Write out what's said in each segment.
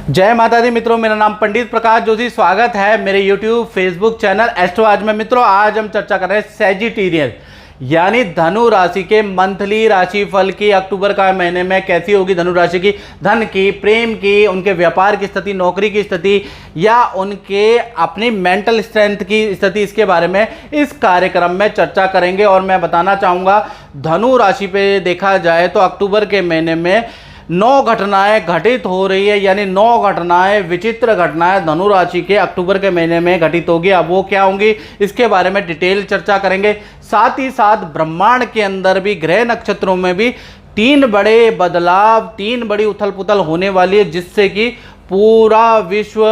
जय माता दी मित्रों, मेरा नाम पंडित प्रकाश जोशी। स्वागत है मेरे YouTube फेसबुक चैनल एस्ट्रो आज में। मित्रों, आज हम चर्चा कर रहे हैं सैजिटेरियस यानी धनु राशि के मंथली राशिफल की। अक्टूबर का महीने में कैसी होगी धनु राशि की, धन की, प्रेम की, उनके व्यापार की स्थिति, नौकरी की स्थिति या उनके अपनी मेंटल स्ट्रेंथ की स्थिति, इसके बारे में इस कार्यक्रम में चर्चा करेंगे। और मैं बताना चाहूँगा, धनु राशि पे देखा जाए तो अक्टूबर के महीने में 9 घटनाएं घटित हो रही है, यानी 9 घटनाएं, विचित्र घटनाएं धनु राशि के अक्टूबर के महीने में घटित होगी। अब वो क्या होंगी, इसके बारे में डिटेल चर्चा करेंगे। साथ ही साथ ब्रह्मांड के अंदर भी, ग्रह नक्षत्रों में भी 3 बड़े बदलाव, 3 बड़ी उथल पुथल होने वाली है, जिससे कि पूरा विश्व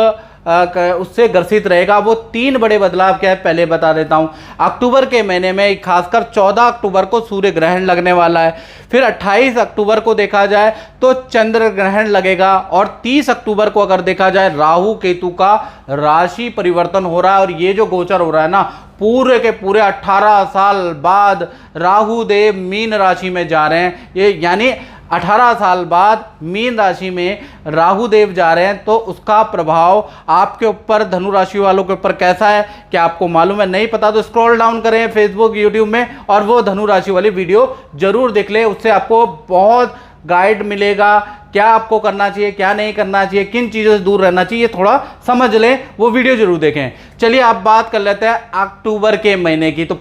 उससे ग्रसित रहेगा। वो 3 बड़े बदलाव क्या है पहले बता देता हूं। अक्टूबर के महीने में खासकर 14 अक्टूबर को सूर्य ग्रहण लगने वाला है। फिर 28 अक्टूबर को देखा जाए तो चंद्र ग्रहण लगेगा। और 30 अक्टूबर को अगर देखा जाए, राहु केतु का राशि परिवर्तन हो रहा है। और ये जो गोचर हो रहा है ना, पूरे के पूरे 18 साल बाद राहु देव मीन राशि में जा रहे हैं। ये यानी 18 साल बाद मीन राशि में राहु देव जा रहे हैं। तो उसका प्रभाव आपके ऊपर, धनु राशि वालों के ऊपर कैसा है, क्या आपको मालूम है? नहीं पता तो स्क्रॉल डाउन करें फेसबुक, यूट्यूब में और वो धनु राशि वाली वीडियो जरूर देख लें। उससे आपको बहुत गाइड मिलेगा, क्या आपको करना चाहिए, क्या नहीं करना चाहिए, किन चीज़ों से दूर रहना चाहिए, थोड़ा समझ लें, वो वीडियो जरूर देखें। चलिए आप बात कर लेते हैं अक्टूबर के महीने की। तो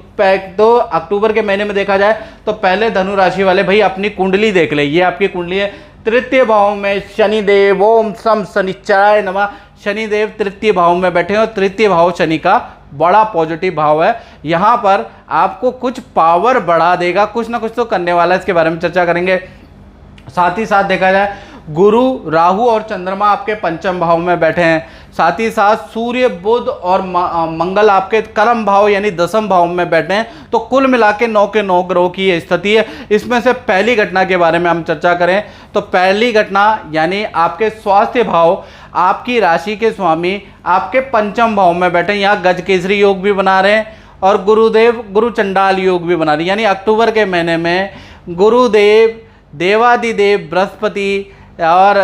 अक्टूबर के महीने में देखा जाए तो पहले धनु राशि वाले भाई अपनी कुंडली देख ले। ये आपकी कुंडली है। तृतीय भाव में शनिदेव, ओम सम शनिचराय नमः। शनिदेव तृतीय भाव में बैठे हैं और तृतीय भाव शनि का बड़ा पॉजिटिव भाव है। यहाँ पर आपको कुछ पावर बढ़ा देगा, कुछ ना कुछ तो करने वाला है, इसके बारे में चर्चा करेंगे। साथ ही साथ देखा जाए, गुरु, राहु और चंद्रमा आपके पंचम भाव में बैठे हैं। साथ ही साथ सूर्य, बुध और मंगल आपके कर्म भाव यानी दसम भाव में बैठे हैं। तो कुल मिला के 9 के 9 ग्रहों की स्थिति है। इसमें से पहली घटना के बारे में हम चर्चा करें तो पहली घटना यानी आपके स्वास्थ्य भाव, आपकी राशि के स्वामी आपके पंचम भाव में बैठे हैं। यहाँ गजकेसरी योग भी बना रहे हैं और गुरुदेव गुरु चंडाल योग भी बना रहे हैं। यानी अक्टूबर के महीने में गुरुदेव, देवादिदेव बृहस्पति और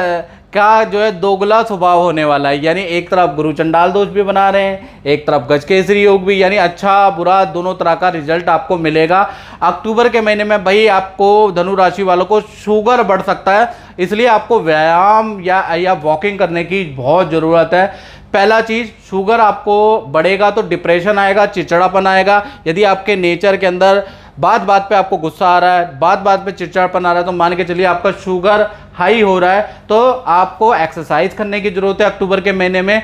का जो है दोगला स्वभाव होने वाला है। यानी एक तरफ गुरु चंडाल दोष भी बना रहे हैं, एक तरफ गजकेसरी योग भी, यानी अच्छा बुरा दोनों तरह का रिजल्ट आपको मिलेगा। अक्टूबर के महीने में भाई आपको, धनु राशि वालों को शुगर बढ़ सकता है, इसलिए आपको व्यायाम या वॉकिंग करने की बहुत ज़रूरत है। पहला चीज़, शुगर आपको बढ़ेगा तो डिप्रेशन आएगा, चिड़चिड़ापन आएगा। यदि आपके नेचर के अंदर बात बात पे आपको गुस्सा आ रहा है, बात बात पे चिड़चिड़ापन आ रहा है, तो मान के चलिए आपका शुगर हाई हो रहा है, तो आपको एक्सरसाइज करने की जरूरत है अक्टूबर के महीने में।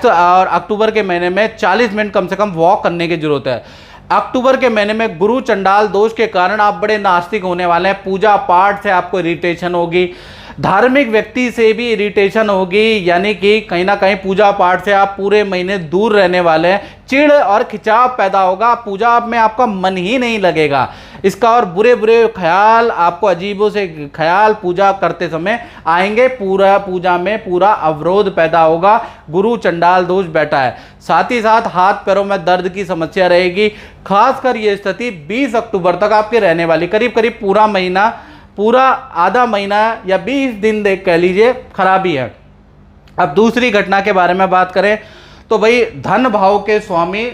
और अक्टूबर के महीने में 40 मिनट कम से कम वॉक करने की जरूरत है। अक्टूबर के महीने में गुरु चंडाल दोष के कारण आप बड़े नास्तिक होने वाले हैं। पूजा पाठ से आपको इरिटेशन होगी, धार्मिक व्यक्ति से भी इरिटेशन होगी, यानी कि कहीं ना कहीं पूजा पाठ से आप पूरे महीने दूर रहने वाले हैं। चिढ़ और खिंचाव पैदा होगा, पूजा में आपका मन ही नहीं लगेगा इसका। और बुरे बुरे ख्याल आपको, अजीबों से ख्याल पूजा करते समय आएंगे। पूरा पूजा में पूरा अवरोध पैदा होगा, गुरु चंडाल दोष बैठा है। साथ ही साथ हाथ पैरों में दर्द की समस्या रहेगी। खासकर ये स्थिति 20 अक्टूबर तक आपके रहने वाली, करीब करीब पूरा महीना, पूरा आधा महीना या 20 दिन देख कह लीजिए खराबी है। अब दूसरी घटना के बारे में बात करें तो भाई धन भाव के स्वामी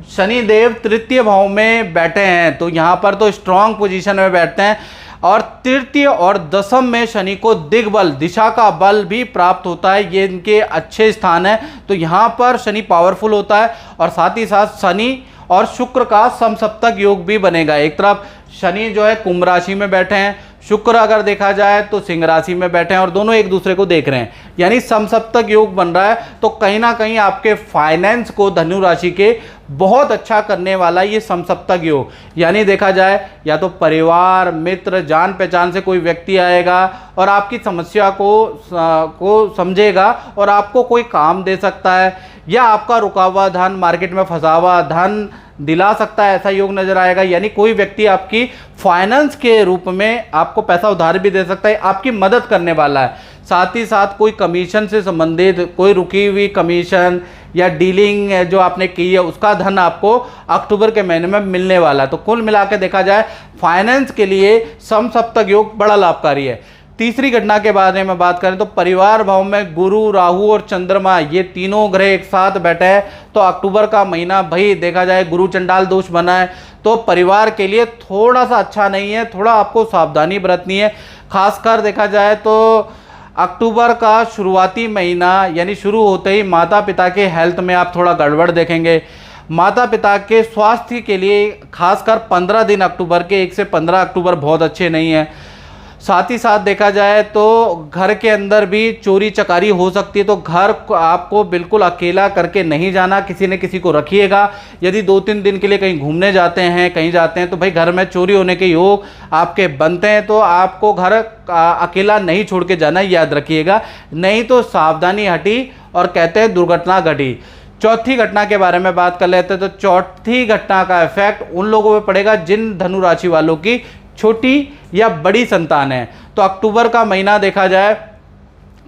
शनिदेव तृतीय भाव में बैठे हैं, तो यहाँ पर तो स्ट्रांग पोजीशन में बैठते हैं। और तृतीय और दसम में शनि को दिग्बल, दिशा का बल भी प्राप्त होता है। ये इनके अच्छे स्थान है, तो यहाँ पर शनि पावरफुल होता है। और साथ ही साथ शनि और शुक्र का समसप्तक योग भी बनेगा। एक तरफ शनि जो है कुंभ राशि में बैठे हैं, शुक्र अगर देखा जाए तो सिंह राशि में बैठे हैं और दोनों एक दूसरे को देख रहे हैं, यानी समसप्तक योग बन रहा है। तो कहीं ना कहीं आपके फाइनेंस को, धनु राशि के, बहुत अच्छा करने वाला ये समसप्तक योग। यानी देखा जाए, या तो परिवार, मित्र, जान पहचान से कोई व्यक्ति आएगा और आपकी समस्या को समझेगा और आपको कोई काम दे सकता है, या आपका रुका हुआ धन, मार्केट में फंसा हुआ धन दिला सकता है, ऐसा योग नजर आएगा। यानी कोई व्यक्ति आपकी फाइनेंस के रूप में आपको पैसा उधार भी दे सकता है, आपकी मदद करने वाला है। साथ ही साथ कोई कमीशन से संबंधित कोई रुकी हुई कमीशन या डीलिंग जो आपने की है, उसका धन आपको अक्टूबर के महीने में मिलने वाला है। तो कुल मिला के देखा जाए, फाइनेंस के लिए समसप्तक योग बड़ा लाभकारी है। तीसरी घटना के बारे में बात करें तो परिवार भाव में गुरु, राहु और चंद्रमा ये तीनों ग्रह एक साथ बैठे हैं, तो अक्टूबर का महीना भाई देखा जाए गुरु चंडाल दोष बना है, तो परिवार के लिए थोड़ा सा अच्छा नहीं है, थोड़ा आपको सावधानी बरतनी है। खासकर देखा जाए तो अक्टूबर का शुरुआती महीना यानी शुरू होते ही माता पिता के हेल्थ में आप थोड़ा गड़बड़ देखेंगे। माता पिता के स्वास्थ्य के लिए खासकर 15 दिन अक्टूबर के 1 से 15 अक्टूबर बहुत अच्छे नहीं हैं। साथ ही साथ देखा जाए तो घर के अंदर भी चोरी चकारी हो सकती है, तो घर को आपको बिल्कुल अकेला करके नहीं जाना, किसी न किसी को रखिएगा। यदि 2-3 दिन के लिए कहीं घूमने जाते हैं, कहीं जाते हैं, तो भाई घर में चोरी होने के योग आपके बनते हैं, तो आपको घर अकेला नहीं छोड़ के जाना, याद रखिएगा, नहीं तो सावधानी हटी और कहते हैं दुर्घटना घटी। चौथी घटना के बारे में बात कर लेते हैं, तो चौथी घटना का इफेक्ट उन लोगों पर पड़ेगा जिन धनु राशि वालों की छोटी या बड़ी संतान है। तो अक्टूबर का महीना देखा जाए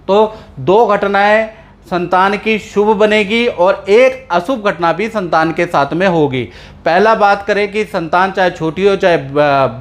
तो 2 घटनाएं संतान की शुभ बनेगी और एक अशुभ घटना भी संतान के साथ में होगी। पहला बात करें कि संतान चाहे छोटी हो चाहे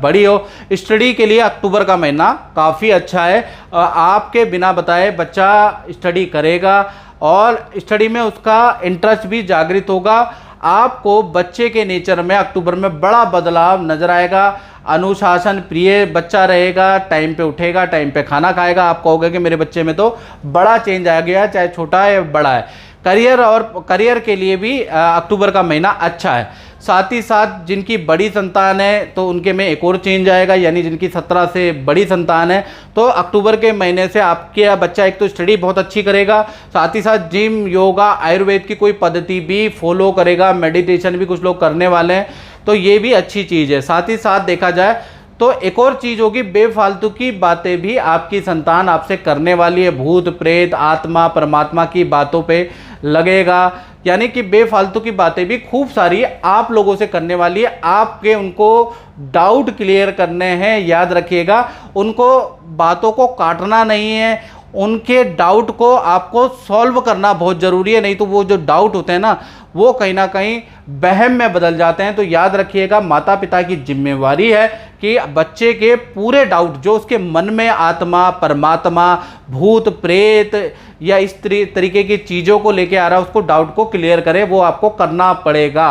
बड़ी हो, स्टडी के लिए अक्टूबर का महीना काफ़ी अच्छा है। आपके बिना बताए बच्चा स्टडी करेगा और स्टडी में उसका इंटरेस्ट भी जागृत होगा। आपको बच्चे के नेचर में अक्टूबर में बड़ा बदलाव नजर आएगा। अनुशासन प्रिय बच्चा रहेगा, टाइम पे उठेगा, टाइम पे खाना खाएगा। आप कहोगे कि मेरे बच्चे में तो बड़ा चेंज आ गया, चाहे छोटा है या बड़ा है। करियर के लिए भी अक्टूबर का महीना अच्छा है। साथ ही साथ जिनकी बड़ी संतान है तो उनके में एक और चेंज आएगा, यानी जिनकी 17 से बड़ी संतान है तो अक्टूबर के महीने से आपके बच्चा एक तो स्टडी बहुत अच्छी करेगा, साथ ही साथ जिम, योगा, आयुर्वेद की कोई पद्धति भी फॉलो करेगा, मेडिटेशन भी कुछ लोग करने वाले हैं, तो ये भी अच्छी चीज़ है। साथ ही साथ देखा जाए तो एक और चीज़ होगी, बेफालतू की बातें भी आपकी संतान आपसे करने वाली है। भूत प्रेत, आत्मा, परमात्मा की बातों पे लगेगा, यानी कि बेफालतू की बातें भी खूब सारी आप लोगों से करने वाली है। आपके उनको डाउट क्लियर करने हैं, याद रखिएगा, उनको बातों को काटना नहीं है, उनके डाउट को आपको सॉल्व करना बहुत ज़रूरी है, नहीं तो वो जो डाउट होते हैं ना वो कहीं ना कहीं वहम में बदल जाते हैं। तो याद रखिएगा, माता पिता की जिम्मेवारी है कि बच्चे के पूरे डाउट जो उसके मन में आत्मा, परमात्मा, भूत प्रेत या इस तरीके की चीज़ों को लेके आ रहा है, उसको डाउट को क्लियर करे, वो आपको करना पड़ेगा।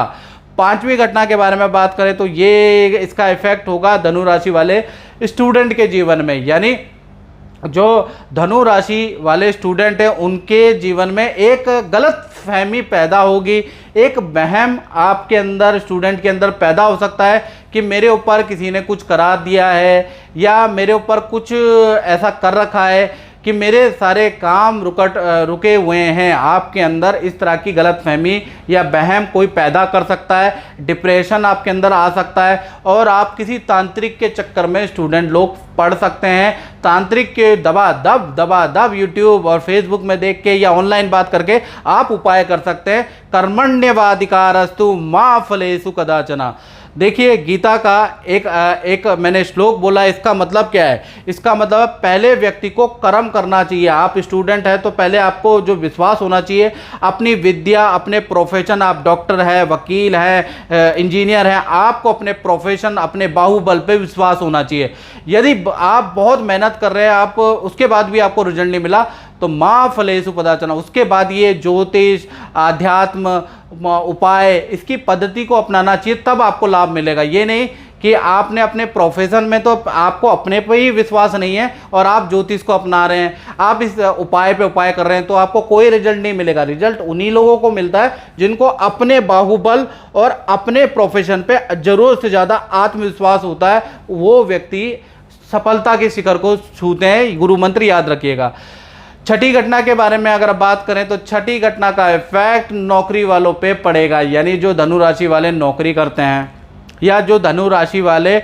5वीं घटना के बारे में बात करें तो ये इसका इफेक्ट होगा धनु राशि वाले स्टूडेंट के जीवन में, यानी जो धनु राशि वाले स्टूडेंट हैं उनके जीवन में एक गलत फहमी पैदा होगी, एक वहम आपके अंदर, स्टूडेंट के अंदर पैदा हो सकता है कि मेरे ऊपर किसी ने कुछ करा दिया है या मेरे ऊपर कुछ ऐसा कर रखा है कि मेरे सारे काम रुके हुए हैं। आपके अंदर इस तरह की गलतफहमी या वहम कोई पैदा कर सकता है, डिप्रेशन आपके अंदर आ सकता है और आप किसी तांत्रिक के चक्कर में स्टूडेंट लोग पढ़ सकते हैं। तांत्रिक के दबा यूट्यूब और फेसबुक में देख के या ऑनलाइन बात करके आप उपाय कर सकते हैं। कर्मण्यवाधिकारस्तु मा फलेषु कदाचन। देखिए गीता का एक मैंने श्लोक बोला, इसका मतलब क्या है? इसका मतलब पहले व्यक्ति को कर्म करना चाहिए। आप स्टूडेंट है तो पहले आपको जो विश्वास होना चाहिए अपनी विद्या, अपने प्रोफेशन, आप डॉक्टर है, वकील है, इंजीनियर है, आपको अपने प्रोफेशन, अपने बाहुबल पे विश्वास होना चाहिए। यदि आप बहुत मेहनत कर रहे हैं, आप उसके बाद भी आपको रिजल्ट नहीं मिला तो माँ फलेषु कदाचन, उसके बाद ये ज्योतिष, आध्यात्म, उपाय, इसकी पद्धति को अपनाना चाहिए, तब आपको लाभ मिलेगा। ये नहीं कि आपने अपने प्रोफेशन में तो आपको अपने पे ही विश्वास नहीं है और आप ज्योतिष को अपना रहे हैं, आप इस उपाय पे उपाय कर रहे हैं, तो आपको कोई रिजल्ट नहीं मिलेगा। रिजल्ट उन्हीं लोगों को मिलता है जिनको अपने बाहुबल और अपने प्रोफेशन पे जरूरत से ज़्यादा आत्मविश्वास होता है, वो व्यक्ति सफलता के शिखर को छूते हैं। गुरु मंत्र याद रखिएगा। छठी घटना के बारे में अगर बात करें तो छठी घटना का इफेक्ट नौकरी वालों पे पड़ेगा, यानी जो धनु राशि वाले नौकरी करते हैं या जो धनु राशि वाले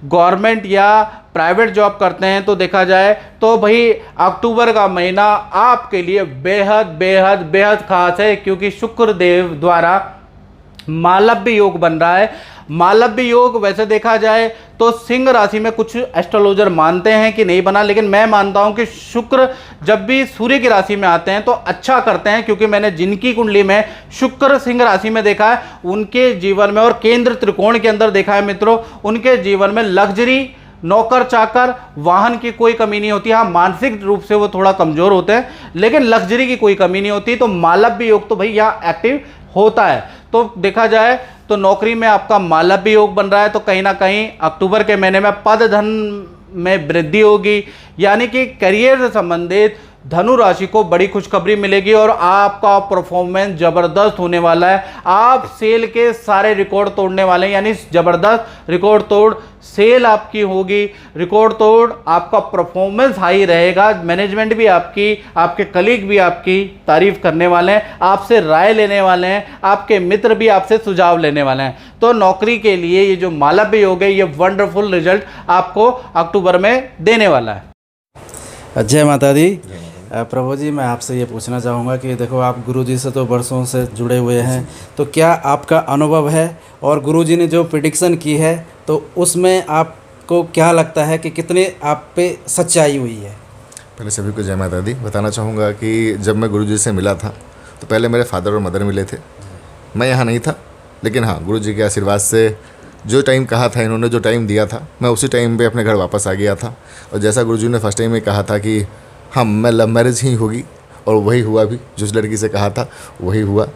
गवर्नमेंट या प्राइवेट जॉब करते हैं, तो देखा जाए तो भाई अक्टूबर का महीना आपके लिए बेहद बेहद बेहद खास है, क्योंकि शुक्र देव द्वारा मालव्य योग बन रहा है। मालव्य योग वैसे देखा जाए तो सिंह राशि में कुछ एस्ट्रोलॉजर मानते हैं कि नहीं बना, लेकिन मैं मानता हूं कि शुक्र जब भी सूर्य की राशि में आते हैं तो अच्छा करते हैं, क्योंकि मैंने जिनकी कुंडली में शुक्र सिंह राशि में देखा है उनके जीवन में और केंद्र त्रिकोण के अंदर देखा है मित्रों, उनके जीवन में लग्जरी नौकर चाकर, वाहन की कोई कमी नहीं होती। हाँ, मानसिक रूप से वो थोड़ा कमज़ोर होते हैं, लेकिन लग्जरी की कोई कमी नहीं होती। तो मालव्य योग तो भाई यहाँ एक्टिव होता है। तो देखा जाए तो नौकरी में आपका मालव्य योग बन रहा है, तो कहीं ना कहीं अक्टूबर के महीने में पद धन में वृद्धि होगी, यानी कि करियर से संबंधित धनु राशि को बड़ी खुशखबरी मिलेगी और आपका परफॉर्मेंस जबरदस्त होने वाला है। आप सेल के सारे रिकॉर्ड तोड़ने वाले हैं, यानी जबरदस्त रिकॉर्ड तोड़ सेल आपकी होगी, रिकॉर्ड तोड़ आपका परफॉर्मेंस हाई रहेगा। मैनेजमेंट भी आपकी, आपके कलीग भी आपकी तारीफ करने वाले हैं, आपसे राय लेने वाले हैं, आपके मित्र भी आपसे सुझाव लेने वाले हैं। तो नौकरी के लिए ये जो मालव्य योग है, ये वंडरफुल रिजल्ट आपको अक्टूबर में देने वाला है। जय माता दी। प्रभु जी, मैं आपसे ये पूछना चाहूँगा कि देखो, आप गुरुजी से तो वर्षों से जुड़े हुए हैं, तो क्या आपका अनुभव है और गुरुजी ने जो प्रेडिक्शन की है तो उसमें आपको क्या लगता है कि कितने आप पे सच्चाई हुई है? पहले सभी को जय माता दी। बताना चाहूँगा कि जब मैं गुरुजी से मिला था तो पहले मेरे फादर और मदर मिले थे। मैं यहाँ नहीं था, लेकिन हाँ, गुरुजी के आशीर्वाद से जो टाइम कहा था, इन्होंने जो टाइम दिया था, मैं उसी टाइम पे अपने घर वापस आ गया था। और जैसा गुरुजी ने फर्स्ट टाइम में कहा था कि हाँ, मैं लव मैरिज ही होगी, और वही हुआ भी। जिस लड़की से कहा था वही हुआ,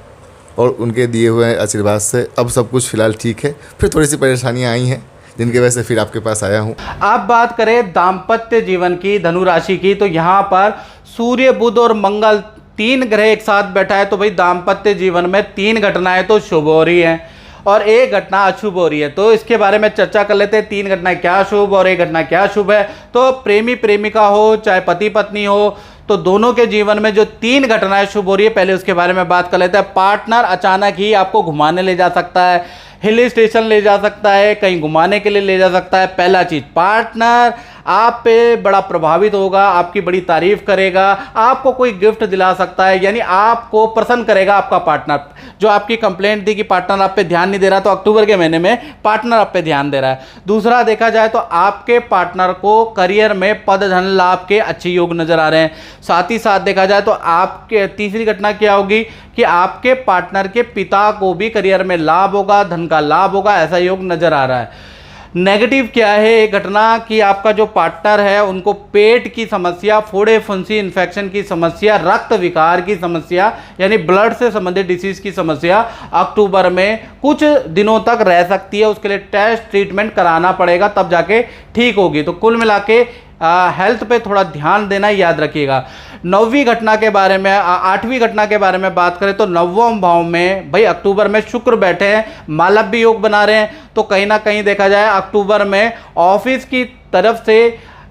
और उनके दिए हुए आशीर्वाद से अब सब कुछ फ़िलहाल ठीक है। फिर थोड़ी सी परेशानियाँ आई हैं, जिनकी वजह से फिर आपके पास आया हूँ। आप बात करें दाम्पत्य जीवन की, धनु राशि की, तो यहाँ पर सूर्य, बुध और मंगल 3 ग्रह एक साथ बैठा है। तो भाई दाम्पत्य जीवन में 3 घटनाएं तो शुभ हो रही हैं और एक घटना अशुभ हो रही है। तो इसके बारे में चर्चा कर लेते हैं, 3 घटनाएं क्या शुभ और एक घटना क्या शुभ है। तो प्रेमी प्रेमिका हो, चाहे पति पत्नी हो, तो दोनों के जीवन में जो 3 घटनाएं शुभ हो रही है, पहले उसके बारे में बात कर लेते हैं। पार्टनर अचानक ही आपको घुमाने ले जा सकता है, हिल स्टेशन ले जा सकता है, कहीं घुमाने के लिए ले जा सकता है। पहला चीज़, पार्टनर आप पे बड़ा प्रभावित होगा, आपकी बड़ी तारीफ करेगा, आपको कोई गिफ्ट दिला सकता है, यानी आपको प्रसन्न करेगा आपका पार्टनर। जो आपकी कंप्लेंट थी कि पार्टनर आप पे ध्यान नहीं दे रहा, तो अक्टूबर के महीने में पार्टनर आप पे ध्यान दे रहा है। दूसरा, देखा जाए तो आपके पार्टनर को करियर में पद धन लाभ के अच्छे योग नजर आ रहे हैं। साथ ही साथ देखा जाए तो आपके तीसरी घटना क्या होगी कि आपके पार्टनर के पिता को भी करियर में लाभ होगा, धन का लाभ होगा, ऐसा योग नजर आ रहा है। नेगेटिव क्या है ये घटना कि आपका जो पार्टनर है उनको पेट की समस्या, फोड़े फुंसी इन्फेक्शन की समस्या, रक्त विकार की समस्या, यानी ब्लड से संबंधित डिसीज की समस्या अक्टूबर में कुछ दिनों तक रह सकती है। उसके लिए टेस्ट ट्रीटमेंट कराना पड़ेगा, तब जाके ठीक होगी। तो कुल मिला के हेल्थ पे थोड़ा ध्यान देना याद रखिएगा। 9वीं घटना के बारे में, 8वीं घटना के बारे में बात करें तो 9वें भाव में भाई अक्टूबर में शुक्र बैठे हैं, मालव्य योग बना रहे हैं। तो कहीं ना कहीं देखा जाए अक्टूबर में ऑफिस की तरफ से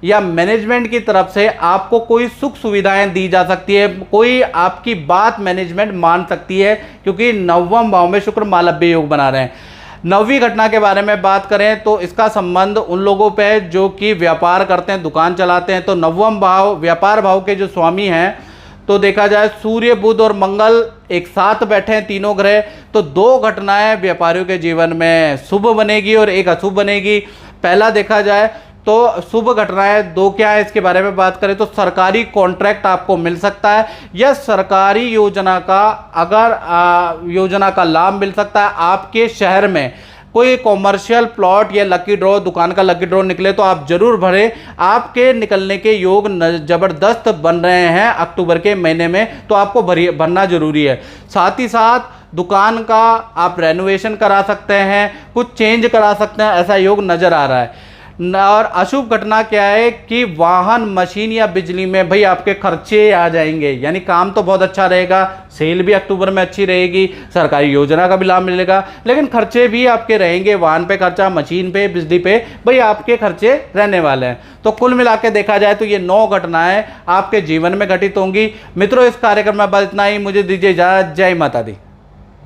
या मैनेजमेंट की तरफ से आपको कोई सुख सुविधाएं दी जा सकती है, कोई आपकी बात मैनेजमेंट मान सकती है, क्योंकि 9वें भाव में शुक्र मालव्य योग बना रहे हैं। 9वीं घटना के बारे में बात करें तो इसका संबंध उन लोगों पे है जो कि व्यापार करते हैं, दुकान चलाते हैं। तो 9वां भाव, व्यापार भाव के जो स्वामी हैं, तो देखा जाए सूर्य, बुध और मंगल एक साथ बैठे हैं, तीनों ग्रह। तो 2 घटनाएं व्यापारियों के जीवन में शुभ बनेगी और एक अशुभ बनेगी। पहला देखा जाए तो शुभ घटनाएं 2 क्या है, इसके बारे में बात करें तो सरकारी कॉन्ट्रैक्ट आपको मिल सकता है, या सरकारी योजना का योजना का लाभ मिल सकता है। आपके शहर में कोई कॉमर्शियल प्लॉट या लकी ड्रॉ, दुकान का लकी ड्रॉ निकले तो आप जरूर भरें। आपके निकलने के योग जबरदस्त बन रहे हैं अक्टूबर के महीने में, तो आपको भरना जरूरी है। साथ ही साथ दुकान का आप रेनोवेशन करा सकते हैं, कुछ चेंज करा सकते हैं, ऐसा योग नज़र आ रहा है। और अशुभ घटना क्या है कि वाहन, मशीन या बिजली में भाई आपके खर्चे आ जाएंगे, यानी काम तो बहुत अच्छा रहेगा, सेल भी अक्टूबर में अच्छी रहेगी, सरकारी योजना का भी लाभ मिलेगा, लेकिन खर्चे भी आपके रहेंगे। वाहन पे खर्चा, मशीन पे, बिजली पे, भाई आपके खर्चे रहने वाले हैं। तो कुल मिला के देखा जाए तो ये 9 घटनाएं आपके जीवन में घटित होंगी। मित्रों, इस कार्यक्रम में बस इतना ही। मुझे दीजिए इजाजत। जय माता दी।